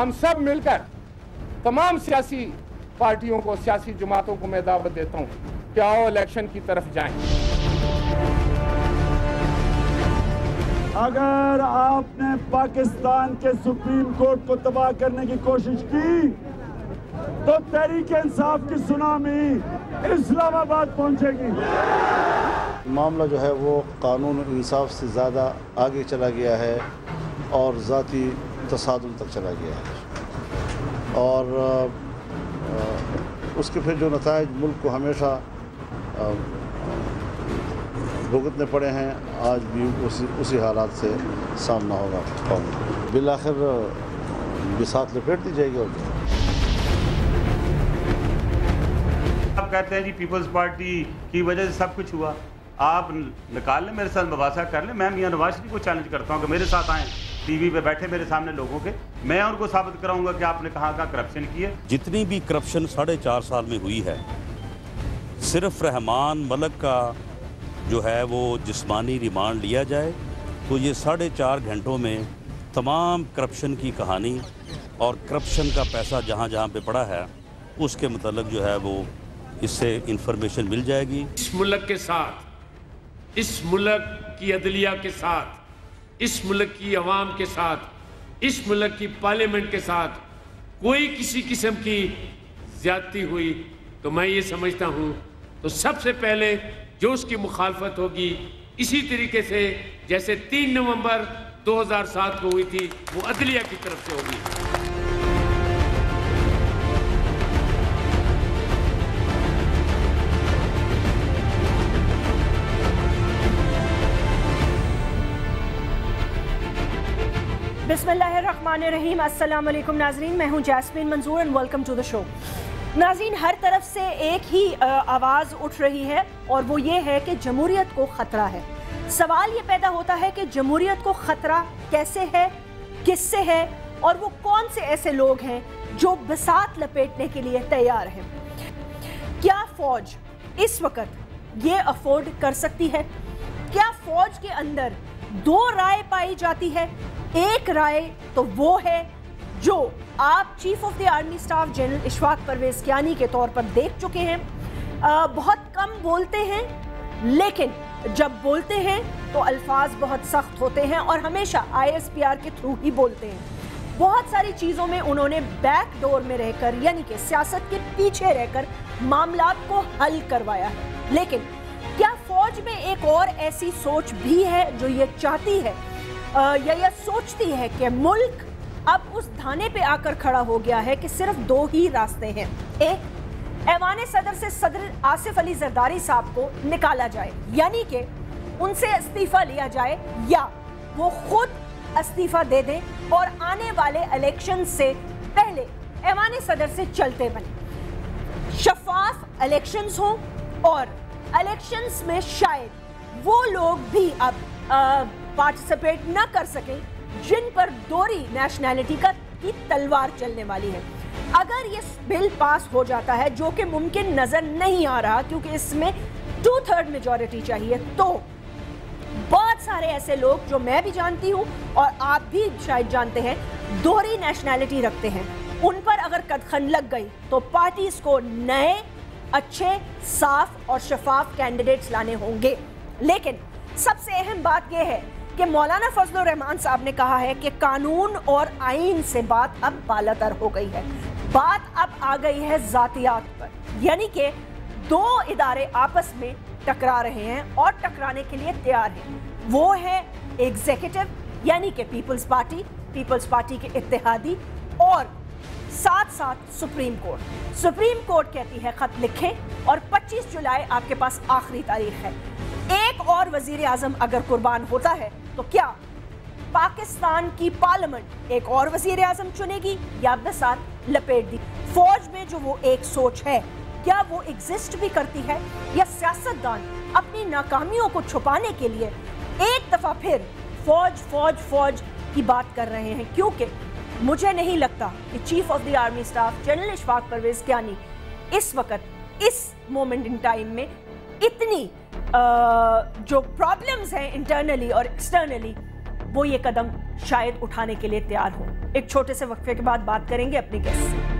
हम सब मिलकर तमाम सियासी पार्टियों को, सियासी जमातों को मैं दावत देता हूँ कि आओ इलेक्शन की तरफ जाएं। अगर आपने पाकिस्तान के सुप्रीम कोर्ट को तबाह करने की कोशिश की तो तहरीक इंसाफ की सुनामी इस्लामाबाद पहुंचेगी। मामला जो है वो कानून और इंसाफ से ज़्यादा आगे चला गया है और ज़ाती तसादुम तक चला गया है और उसके फिर जो नताइज मुल्क को हमेशा भुगतने पड़े हैं, आज भी उसी हालात से सामना होगा। बिलाखिर बिसात लपेट दी जाएगी। और आप कहते हैं जी पीपल्स पार्टी की वजह से सब कुछ हुआ, आप निकाल लें, मेरे साथ मुबासा कर लें। मैं मियां नवाज शरीफ को चैलेंज करता हूँ कि मेरे साथ आएँ, टीवी पे बैठे मेरे सामने लोगों के, मैं उनको साबित कराऊंगा कि आपने कहाँ कहाँ करप्शन की है। जितनी भी करप्शन 4.5 साल में हुई है, सिर्फ रहमान मलक का जो है वो जिस्मानी रिमांड लिया जाए तो ये 4.5 घंटों में तमाम करप्शन की कहानी और करप्शन का पैसा जहाँ जहाँ पे पड़ा है उसके मतलब जो है वो इससे इंफॉर्मेशन मिल जाएगी। इस मुल्क के साथ, इस मुल्क की अदलिया के साथ, इस मुल्क की अवाम के साथ, इस मुल्क की पार्लियामेंट के साथ कोई किसी किस्म की ज्यादती हुई तो मैं ये समझता हूँ तो सबसे पहले जो उसकी मुखालफत होगी इसी तरीके से जैसे 3 नवंबर 2007 को हुई थी वो अदलिया की तरफ से होगी। बिस्मिल्लाहिर्रहमानिर्रहीम। अस्सलाम वालेकुम नाज़रीन, मैं हूं Jasmine Manzoor and welcome to the show. नाज़रीन, हर तरफ से एक ही आवाज़ उठ रही है और वो ये है कि जमहूरियत को ख़तरा है। सवाल ये पैदा होता है कि जमहूरियत को ख़तरा कैसे है, किससे है और वो कौन से ऐसे लोग हैं जो बिसात लपेटने के लिए तैयार हैं। क्या फ़ौज इस वक्त ये अफोर्ड कर सकती है? क्या फ़ौज के अंदर 2 राय पाई जाती है? एक राय तो वो है जो आप chief of the army staff general Ashfaq Parvez Kayani के तौर पर देख चुके हैं। बहुत कम बोलते हैं, लेकिन जब बोलते हैं तो अल्फाज बहुत सख्त होते हैं और हमेशा ISPR के थ्रू ही बोलते हैं। बहुत सारी चीज़ों में उन्होंने बैक डोर में रहकर, यानी कि सियासत के पीछे रहकर मामलात को हल करवाया है। लेकिन क्या फौज में एक और ऐसी सोच भी है जो ये चाहती है या ये सोचती है कि मुल्क अब उस धाने पे आकर खड़ा हो गया है कि सिर्फ 2 ही रास्ते हैं। एक, ऐवान सदर से सदर आसिफ अली जरदारी साहब को निकाला जाए, यानी कि उनसे इस्तीफा लिया जाए, या वो खुद इस्तीफा दे दें और आने वाले इलेक्शन से पहले ऐवान सदर से चलते बने। शफाफ इलेक्शंस हों और इलेक्शंस में शायद वो लोग भी अब पार्टिसिपेट न कर सकें जिन पर दोहरी नेशनैलिटी की तलवार चलने वाली है। अगर ये बिल पास हो जाता है, जो कि मुमकिन नजर नहीं आ रहा क्योंकि इसमें 2/3 मेजॉरिटी चाहिए, तो बहुत सारे ऐसे लोग जो मैं भी जानती हूं और आप भी शायद जानते हैं दोहरी नेशनैलिटी रखते हैं, उन पर अगर कदखन लग गई तो पार्टीज को नए अच्छे साफ और शफाफ कैंडिडेट्स लाने होंगे। लेकिन सबसे अहम बात यह है कि मौलाना फजलुर रहमान साहब ने कहा है कि कानून और आइन से बात अब बालातर हो गई है। बात अब आ गई है जातियात पर, यानी कि 2 इदारे आपस में टकरा रहे हैं और टकराने के लिए तैयार हैं। वो है एग्जीक्यूटिव यानी कि पीपल्स पार्टी के इत्तेहादी, और साथ साथ सुप्रीम कोर्ट। सुप्रीम कोर्ट कहती है खत लिखें और 25 जुलाई आपके पास आखिरी तारीख है। एक और वजीर आजम अगर कुर्बान होता है तो क्या पाकिस्तान की पार्लियामेंट एक और वजीर आजम चुनेगी या बिसात लपेट दी? फौज में जो वो एक सोच है, क्या वो एग्जिस्ट भी करती है, या सियासतदान अपनी नाकामियों को छुपाने के लिए एक दफा फिर फौज की बात कर रहे हैं? क्योंकि मुझे नहीं लगता कि chief of the army staff general Ashfaq Parvez Kayani इस वक्त इस मोमेंट इन टाइम में इतनी जो प्रॉब्लम्स हैं इंटरनली और एक्सटर्नली वो ये कदम शायद उठाने के लिए तैयार हो। एक छोटे से वक्फे के बाद बात करेंगे अपने गेस्ट से।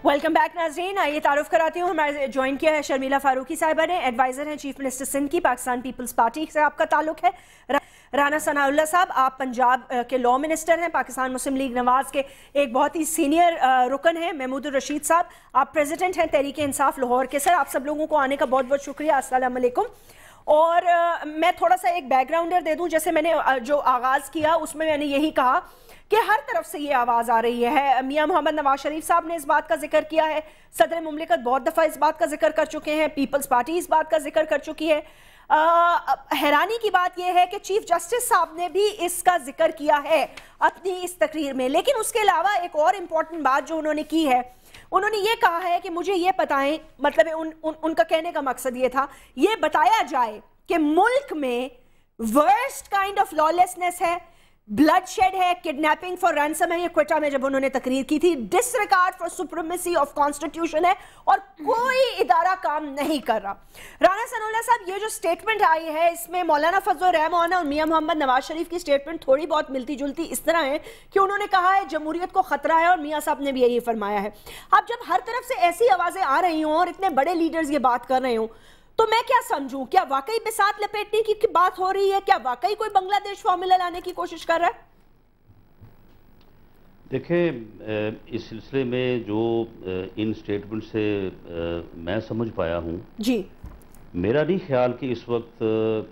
वेलकम बैक नाज़रीन, आइए तारुफ कराती हूँ। हमारे ज्वाइन किया है शर्मिला फारूकी साहिबा ने, एडवाइज़र हैं चीफ मिनिस्टर सिंध की, पाकिस्तान पीपल्स पार्टी से आपका ताल्लुक है। राना सनाउल्लाह साहब, आप पंजाब के लॉ मिनिस्टर हैं, पाकिस्तान मुस्लिम लीग नवाज़ के एक बहुत ही सीनियर रुकन हैं। महमूदुर रशीद साहब, आप प्रेसिडेंट हैं तहरीक इंसाफ लाहौर के। सर, आप सब लोगों को आने का बहुत बहुत शुक्रिया। अस्सलाम वालेकुम। और मैं थोड़ा सा एक बैकग्राउंडर दे दूं। जैसे मैंने जो आगाज़ किया उसमें मैंने यही कहा कि हर तरफ से ये आवाज़ आ रही है। मियां मोहम्मद नवाज शरीफ साहब ने इस बात का जिक्र किया है, सदर मुमलिकत बहुत दफ़ा इस बात का जिक्र कर चुके हैं, पीपल्स पार्टी इस बात का जिक्र कर चुकी है। हैरानी की बात यह है कि चीफ जस्टिस साहब ने भी इसका जिक्र किया है अपनी इस तकरीर में। लेकिन उसके अलावा एक और इम्पॉर्टेंट बात जो उन्होंने की है, उन्होंने ये कहा है कि मुझे ये बताएं, मतलब उनका कहने का मकसद ये था, ये बताया जाए कि मुल्क में वर्स्ट काइंड ऑफ लॉलेसनेस है, ब्लड शेड है, किडनैपिंग फॉर रैंसम है। ये क्वेटा में जब उन्होंने तकरीर की थी, disregard for supremacy of constitution है और कोई इदारा काम नहीं कर रहा। राना सनाउल्लाह साहब, ये जो स्टेटमेंट आई है इसमें मौलाना फजल रहमान और मियां मोहम्मद नवाज शरीफ की स्टेटमेंट थोड़ी बहुत मिलती जुलती इस तरह है कि उन्होंने कहा है जमहूरियत को खतरा है, और मियां साहब ने भी यही फरमाया है। अब जब हर तरफ से ऐसी आवाजें आ रही हों और इतने बड़े लीडर्स ये बात कर रहे हों, तो मैं क्या समझूं? क्या वाकई बिसात लपेटने की बात हो रही है? क्या वाकई कोई बांग्लादेश फॉर्मूला लाने की कोशिश कर रहा है? देखिए, इस सिलसिले में जो इन स्टेटमेंट से मैं समझ पाया हूँ जी, मेरा नहीं ख्याल कि इस वक्त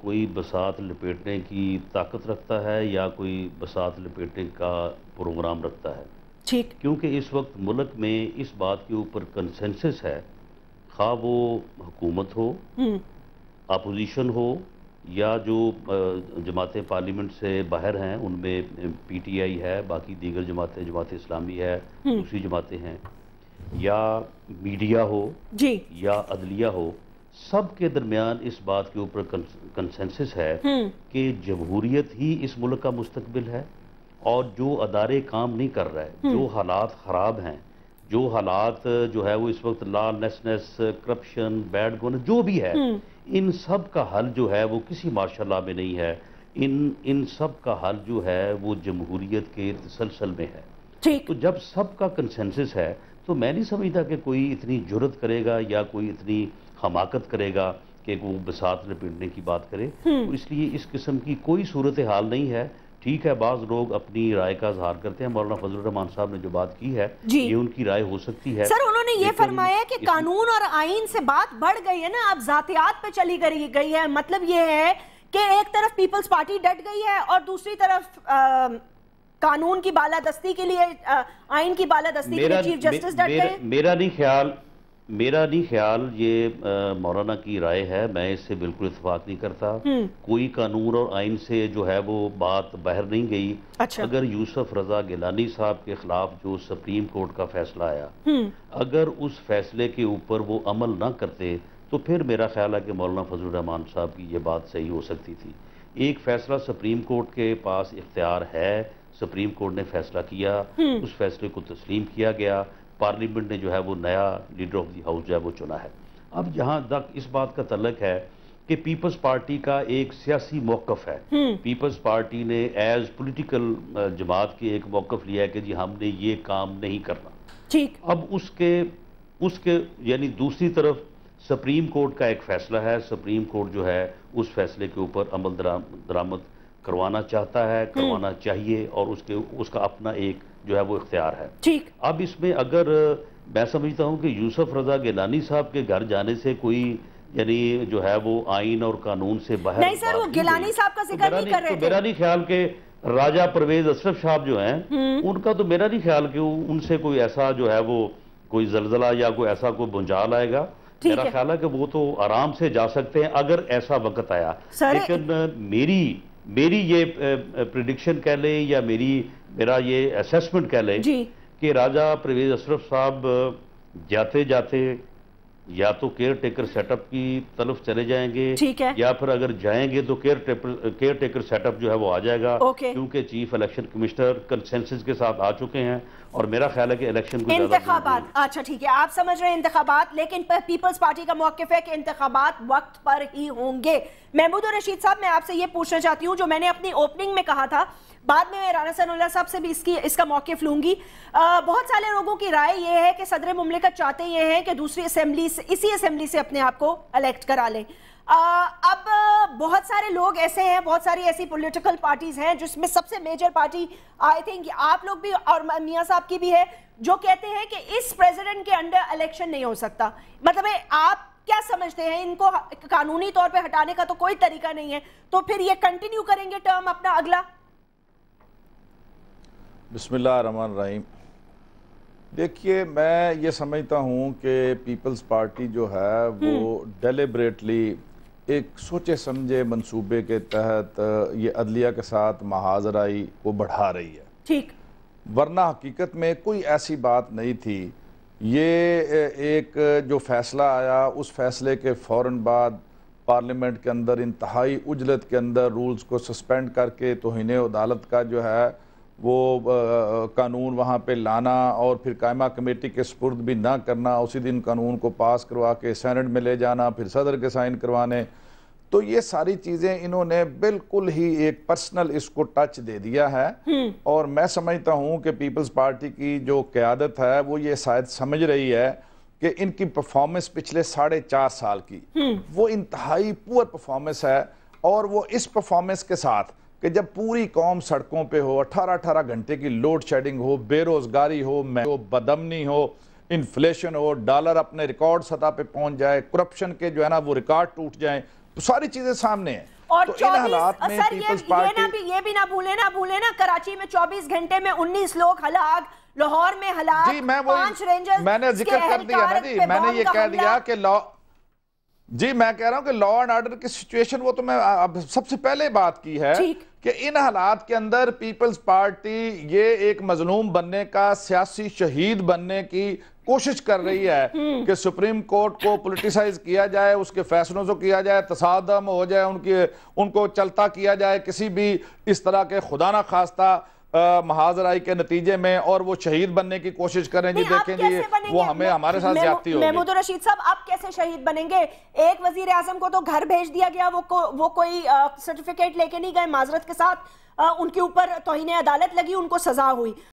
कोई बसात लपेटने की ताकत रखता है या कोई बसात लपेटने का प्रोग्राम रखता है। ठीक, क्योंकि इस वक्त मुल्क में इस बात के ऊपर कंसेंसस है, खा वो हुकूमत हो, अपोजिशन हो, या जो जमातें पार्लियामेंट से बाहर हैं उनमें पीटीआई है, बाकी दीगर जमातें, जमात इस्लामी है, दूसरी जमातें हैं, या मीडिया हो जी, या अदलिया हो, सब के दरमियान इस बात के ऊपर कंसेंसस है कि जमहूरियत ही इस मुल्क का मुस्तकबिल है। और जो अदारे काम नहीं कर रहे, जो हालात ख़राब हैं, जो हालात जो है वो इस वक्त लॉलेसनेस, करप्शन, बैड गवर्नेंस जो भी है, इन सब का हल जो है वो किसी मार्शल लॉ में नहीं है। इन सब का हल जो है वो जमहूरियत के तसलसल में है। तो जब सब का कंसेंसस है तो मैं नहीं समझता कि कोई इतनी जुर्रत करेगा या कोई इतनी हमाकत करेगा कि वो बसात लपेटने की बात करे। तो इसलिए इस किस्म की कोई सूरत हाल नहीं है। ठीक है, बाज़ लोग अपनी राय का इजहार करते हैं। मौलाना फजल रहमान साहब ने जो बात की है ये उनकी राय हो सकती है। सर, उन्होंने ये फरमाया कि कानून और आइन से बात बढ़ गई है ना, अब जातियात पे चली गई है। मतलब ये है कि एक तरफ पीपल्स पार्टी डट गई है और दूसरी तरफ कानून की बालादस्ती के लिए, आइन की बालादस्ती के लिए चीफ जस्टिस डट गए। मेरा नहीं ख्याल ये मौलाना की राय है, मैं इससे बिल्कुल इत्तेफाक नहीं करता। कोई कानून और आइन से जो है वो बात बाहर नहीं गई। अच्छा। अगर यूसुफ रजा गिलानी साहब के खिलाफ जो सुप्रीम कोर्ट का फैसला आया, अगर उस फैसले के ऊपर वो अमल ना करते तो फिर मेरा ख्याल है कि मौलाना फजल रहमान साहब की ये बात सही हो सकती थी। एक फैसला सुप्रीम कोर्ट के पास इख्तियार है, सुप्रीम कोर्ट ने फैसला किया, उस फैसले को तस्लीम किया गया, पार्लियामेंट ने जो है वो नया लीडर ऑफ द हाउस जो है वो चुना है। अब जहां तक इस बात का तल्लक है कि पीपल्स पार्टी का एक सियासी मौक़िफ़ है, पीपल्स पार्टी ने एज पॉलिटिकल जमात के एक मौक़िफ़ लिया है कि जी हमने ये काम नहीं करना। ठीक, अब उसके यानी दूसरी तरफ सुप्रीम कोर्ट का एक फैसला है, सुप्रीम कोर्ट जो है उस फैसले के ऊपर अमल दरामद करवाना चाहता है, करवाना चाहिए, और उसका अपना एक जो है वो इख्तियार है। ठीक, अब इसमें अगर मैं समझता हूँ कि यूसुफ रजा गिलानी साहब के घर जाने से कोई यानी जो है वो आइन और कानून से बाहर नहीं सर, वो गिलानी साहब का जिक्र नहीं कर रहे थे। मेरा नहीं ख्याल के राजा परवेज अशरफ साहब जो हैं उनका तो मेरा नहीं ख्याल कि उनसे कोई ऐसा जो है वो कोई जलजला या कोई ऐसा कोई भूचाल आएगा। मेरा ख्याल है कि वो तो आराम से जा सकते हैं अगर ऐसा वक्त आया। लेकिन میری یہ پریڈکشن کہہ لیں یا میرا یہ اسیسمنٹ کہہ لیں کہ راجہ پرویز اشرف صاحب جاتے جاتے یا تو کیئر ٹیکر سیٹ اپ کی طرف چلے جائیں گے یا پھر اگر جائیں گے تو کیئر ٹیکر سیٹ اپ جو ہے وہ آ جائے گا، کیونکہ چیف الیکشن کمشنر کنسنسس کے ساتھ آ چکے ہیں اور میرا خیال ہے کہ الیکشن کو انتخابات، اچھا ٹھیک ہے، آپ سمجھ رہے ہیں انتخابات، لیکن پیپلز پارٹی کا موقف ہے کہ انتخابات وقت پر ہی ہوں گے۔ محمود رشید صاحب، میں آپ سے یہ پوچھنا چاہتی ہوں جو میں نے اپنی اوپننگ میں کہا تھا، بعد میں رانا ثناء اللہ صاحب سے بھی اس کا موقف لوں گی۔ بہت سارے لوگوں کی رائے یہ ہے کہ صدر مملکت چاہتے یہ ہیں کہ دوسری اسمبلی سے، اسی اسمبلی سے اپنے آپ کو الیکٹ کرا لیں۔ اب بہت سارے لوگ ایسے ہیں، بہت ساری ایسی پولیٹیکل پارٹیز ہیں جس میں سب سے میجر پارٹی آئی تھنک آپ لوگ بھی اور میاں صاحب کی بھی ہے، جو کہتے ہیں کہ اس پریزیڈنٹ کے انڈر الیکشن نہیں ہو سکتا۔ مطلب آپ کیا سمجھتے ہیں، ان کو قانونی طور پہ ہٹانے کا تو کوئی طریقہ نہیں ہے، تو پھر یہ کنٹینیو کریں گے ٹرم اپنا اگلا؟ بسم اللہ الرحمن الرحیم۔ دیکھیے، میں یہ سمجھتا ہوں کہ پیپلز پارٹی جو ہے وہ ڈیلیبریٹلی ایک سوچے سمجھے منصوبے کے تحت یہ عدلیہ کے ساتھ محاذ آرائی کو بڑھا رہی ہے، ٹھیک، ورنہ حقیقت میں کوئی ایسی بات نہیں تھی۔ یہ ایک جو فیصلہ آیا، اس فیصلے کے فوراً بعد پارلیمنٹ کے اندر انتہائی عجلت کے اندر رولز کو سسپینڈ کر کے توہین عدالت کا جو ہے وہ قانون وہاں پہ لانا اور پھر قائمہ کمیٹی کے سپرد بھی نہ کرنا، اسی دن قانون کو پاس کروا کے سینٹ میں لے جانا، پھر صدر کے سائن کروانے، تو یہ ساری چیزیں انہوں نے بالکل ہی ایک پرسنل اس کو ٹچ دے دیا ہے۔ اور میں سمجھتا ہوں کہ پیپلز پارٹی کی جو قیادت ہے وہ یہ شاید سمجھ رہی ہے کہ ان کی پرفارمنس پچھلے 4.5 سال کی وہ انتہائی پور پرفارمنس ہے، اور وہ اس پرفارمنس کے ساتھ کہ جب پوری قوم سڑکوں پہ ہو، 18 گھنٹے کی لوڈ شیڈنگ ہو، بے روزگاری ہو، بدامنی ہو، انفلیشن ہو، ڈالر اپنے ریکارڈ سطح پہ پہنچ جائے، کرپشن کے جو ہے نا وہ ریکارڈ ٹوٹ جائیں، تو ساری چیزیں سامنے ہیں۔ اور یہ بھی نہ بھولے نا کراچی میں 24 گھنٹے میں 19 لوگ ہلاک، لاہور میں ہلاک، 5 رینجرز، میں نے ذکر کر دیا نا جی، میں نے یہ کہہ دیا کہ میں کہہ رہا ہوں کہ لا اینڈ آرڈر کی سچویشن وہ تو میں سب سے پہلے بات کی ہے کہ ان حالات کے اندر پیپلز پارٹی یہ ایک مظلوم بننے کا، سیاسی شہید بننے کی کوشش کر رہی ہے کہ سپریم کورٹ کو پولیٹیسائز کیا جائے، اس کے فیصلوں سے کیا جائے، تصادم ہو جائے، ان کو چلتا کیا جائے کسی بھی اس طرح کے خدا نہ خواستہ محاذ آرائی کے نتیجے میں، اور وہ شہید بننے کی کوشش کریں۔ جی دیکھیں جی، وہ ہمارے ساتھ زیادتی ہوگی۔ محمود رشید صاحب، آپ کیسے شہید بنیں گے؟ ایک وزیر اعظم کو تو گھر بھیج دیا گیا، وہ کوئی سرٹیفکیٹ لے کے نہیں گئے، معذرت کے ساتھ ان کے اوپر توہین عدالت لگی، ان کو سزا ہوئی۔